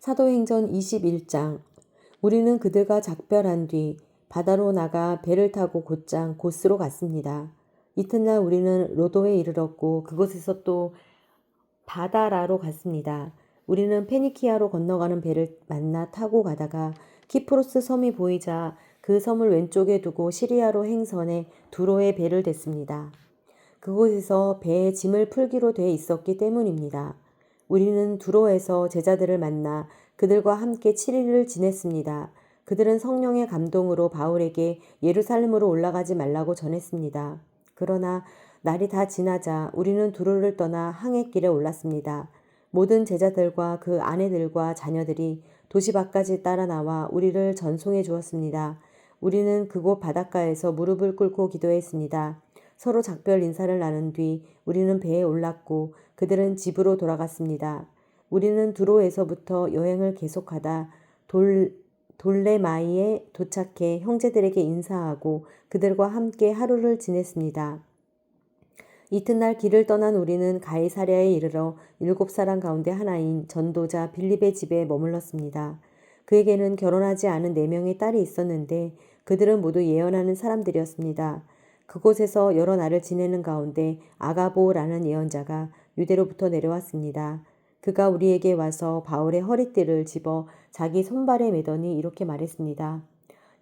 사도행전 21장. 우리는 그들과 작별한 뒤 바다로 나가 배를 타고 곧장 고스로 갔습니다. 이튿날 우리는 로도에 이르렀고 그곳에서 또 바다라로 갔습니다. 우리는 페니키아로 건너가는 배를 만나 타고 가다가 키프로스 섬이 보이자 그 섬을 왼쪽에 두고 시리아로 행선해 두로에 배를 댔습니다. 그곳에서 배에 짐을 풀기로 돼 있었기 때문입니다. 우리는 두로에서 제자들을 만나 그들과 함께 7일을 지냈습니다. 그들은 성령의 감동으로 바울에게 예루살렘으로 올라가지 말라고 전했습니다. 그러나 날이 다 지나자 우리는 두로를 떠나 항해길에 올랐습니다. 모든 제자들과 그 아내들과 자녀들이 도시 밖까지 따라 나와 우리를 전송해 주었습니다. 우리는 그곳 바닷가에서 무릎을 꿇고 기도했습니다. 서로 작별 인사를 나눈 뒤 우리는 배에 올랐고 그들은 집으로 돌아갔습니다. 우리는 두로에서부터 여행을 계속하다 돌레마이에 도착해 형제들에게 인사하고 그들과 함께 하루를 지냈습니다. 이튿날 길을 떠난 우리는 가이사랴에 이르러 7사람 가운데 하나인 전도자 빌립의 집에 머물렀습니다. 그에게는 결혼하지 않은 4명의 딸이 있었는데 그들은 모두 예언하는 사람들이었습니다. 그곳에서 여러 날을 지내는 가운데 아가보라는 예언자가 유대로부터 내려왔습니다. 그가 우리에게 와서 바울의 허리띠를 집어 자기 손발에 매더니 이렇게 말했습니다.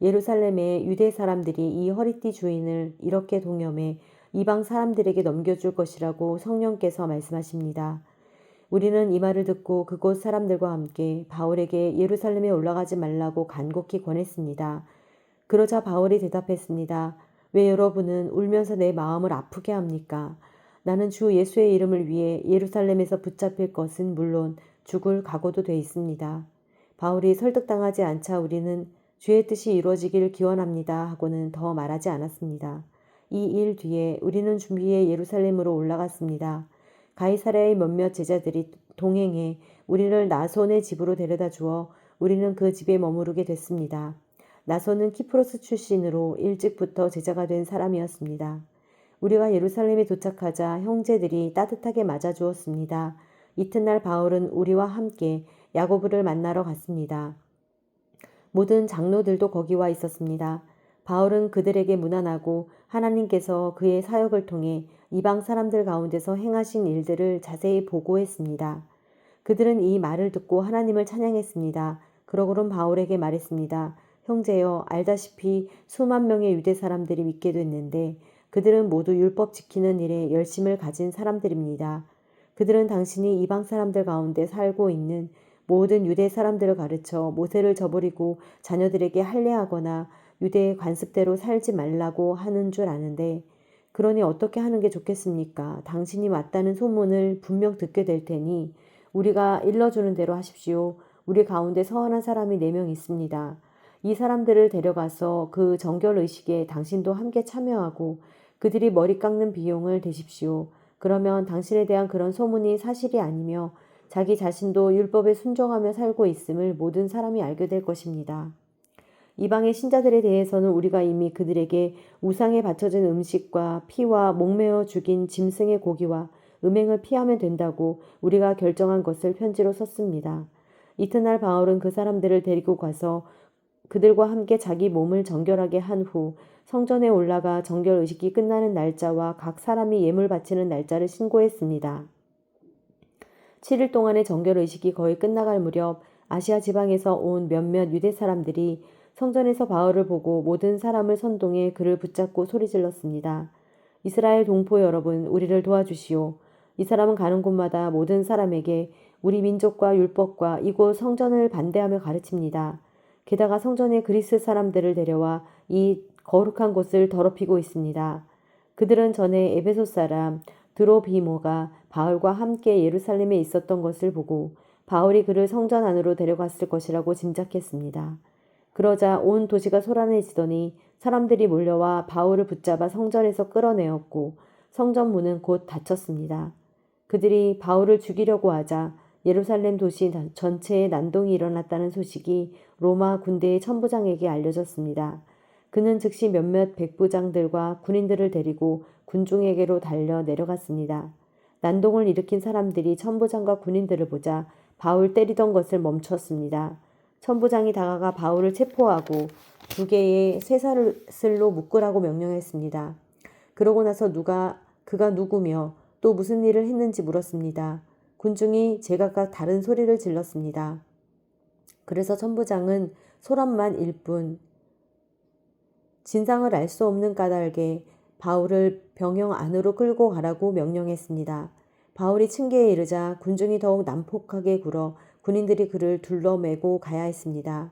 예루살렘의 유대 사람들이 이 허리띠 주인을 이렇게 동염해 이방 사람들에게 넘겨줄 것이라고 성령께서 말씀하십니다. 우리는 이 말을 듣고 그곳 사람들과 함께 바울에게 예루살렘에 올라가지 말라고 간곡히 권했습니다. 그러자 바울이 대답했습니다. 왜 여러분은 울면서 내 마음을 아프게 합니까? 나는 주 예수의 이름을 위해 예루살렘에서 붙잡힐 것은 물론 죽을 각오도 돼 있습니다. 바울이 설득당하지 않자 우리는 주의 뜻이 이루어지길 기원합니다 하고는 더 말하지 않았습니다. 이 일 뒤에 우리는 준비해 예루살렘으로 올라갔습니다. 가이사랴의 몇몇 제자들이 동행해 우리를 나손의 집으로 데려다 주어 우리는 그 집에 머무르게 됐습니다. 나손은 키프로스 출신으로 일찍부터 제자가 된 사람이었습니다. 우리가 예루살렘에 도착하자 형제들이 따뜻하게 맞아주었습니다. 이튿날 바울은 우리와 함께 야고보를 만나러 갔습니다. 모든 장로들도 거기 와 있었습니다. 바울은 그들에게 문안하고 하나님께서 그의 사역을 통해 이방 사람들 가운데서 행하신 일들을 자세히 보고했습니다. 그들은 이 말을 듣고 하나님을 찬양했습니다. 그러고는 바울에게 말했습니다. 형제여, 알다시피 수만 명의 유대 사람들이 믿게 됐는데 그들은 모두 율법 지키는 일에 열심을 가진 사람들입니다. 그들은 당신이 이방 사람들 가운데 살고 있는 모든 유대 사람들을 가르쳐 모세를 저버리고 자녀들에게 할례하거나 유대의 관습대로 살지 말라고 하는 줄 아는데 그러니 어떻게 하는 게 좋겠습니까? 당신이 맞다는 소문을 분명 듣게 될 테니 우리가 일러주는 대로 하십시오. 우리 가운데 서원한 사람이 4명 있습니다. 이 사람들을 데려가서 그 정결 의식에 당신도 함께 참여하고 그들이 머리 깎는 비용을 대십시오. 그러면 당신에 대한 그런 소문이 사실이 아니며 자기 자신도 율법에 순종하며 살고 있음을 모든 사람이 알게 될 것입니다. 이방의 신자들에 대해서는 우리가 이미 그들에게 우상에 바쳐진 음식과 피와 목매어 죽인 짐승의 고기와 음행을 피하면 된다고 우리가 결정한 것을 편지로 썼습니다. 이튿날 바울은 그 사람들을 데리고 가서 그들과 함께 자기 몸을 정결하게 한 후 성전에 올라가 정결 의식이 끝나는 날짜와 각 사람이 예물 바치는 날짜를 신고했습니다. 7일 동안의 정결 의식이 거의 끝나갈 무렵 아시아 지방에서 온 몇몇 유대 사람들이 성전에서 바울을 보고 모든 사람을 선동해 그를 붙잡고 소리질렀습니다. 이스라엘 동포 여러분, 우리를 도와주시오. 이 사람은 가는 곳마다 모든 사람에게 우리 민족과 율법과 이곳 성전을 반대하며 가르칩니다. 게다가 성전에 그리스 사람들을 데려와 이 거룩한 곳을 더럽히고 있습니다. 그들은 전에 에베소 사람 드로비모가 바울과 함께 예루살렘에 있었던 것을 보고 바울이 그를 성전 안으로 데려갔을 것이라고 짐작했습니다. 그러자 온 도시가 소란해지더니 사람들이 몰려와 바울을 붙잡아 성전에서 끌어내었고 성전 문은 곧 닫혔습니다. 그들이 바울을 죽이려고 하자 예루살렘 도시 전체에 난동이 일어났다는 소식이 로마 군대의 천부장에게 알려졌습니다. 그는 즉시 몇몇 백부장들과 군인들을 데리고 군중에게로 달려 내려갔습니다. 난동을 일으킨 사람들이 천부장과 군인들을 보자 바울 때리던 것을 멈췄습니다. 천부장이 다가가 바울을 체포하고 2개의 쇠사슬로 묶으라고 명령했습니다. 그러고 나서 그가 누구며 또 무슨 일을 했는지 물었습니다. 군중이 제각각 다른 소리를 질렀습니다. 그래서 천부장은 소란만 일뿐 진상을 알 수 없는 까닭에 바울을 병영 안으로 끌고 가라고 명령했습니다. 바울이 층계에 이르자 군중이 더욱 난폭하게 굴어 군인들이 그를 둘러매고 가야 했습니다.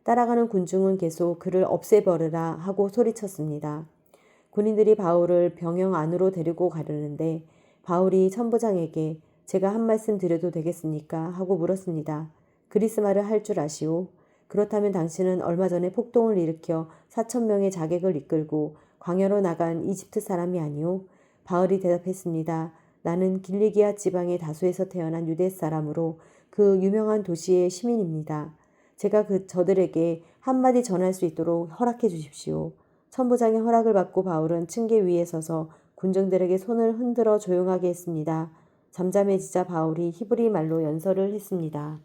따라가는 군중은 계속 그를 없애버려라 하고 소리쳤습니다. 군인들이 바울을 병영 안으로 데리고 가려는데 바울이 천부장에게 제가 한 말씀 드려도 되겠습니까? 하고 물었습니다. 그리스말을 할 줄 아시오? 그렇다면 당신은 얼마 전에 폭동을 일으켜 4,000명의 자객을 이끌고 광야로 나간 이집트 사람이 아니오? 바울이 대답했습니다. 나는 길리기아 지방의 다수에서 태어난 유대 사람으로 그 유명한 도시의 시민입니다. 제가 저들에게 한마디 전할 수 있도록 허락해 주십시오. 천부장의 허락을 받고 바울은 층계 위에 서서 군중들에게 손을 흔들어 조용하게 했습니다. 잠잠해지자 바울이 히브리 말로 연설을 했습니다.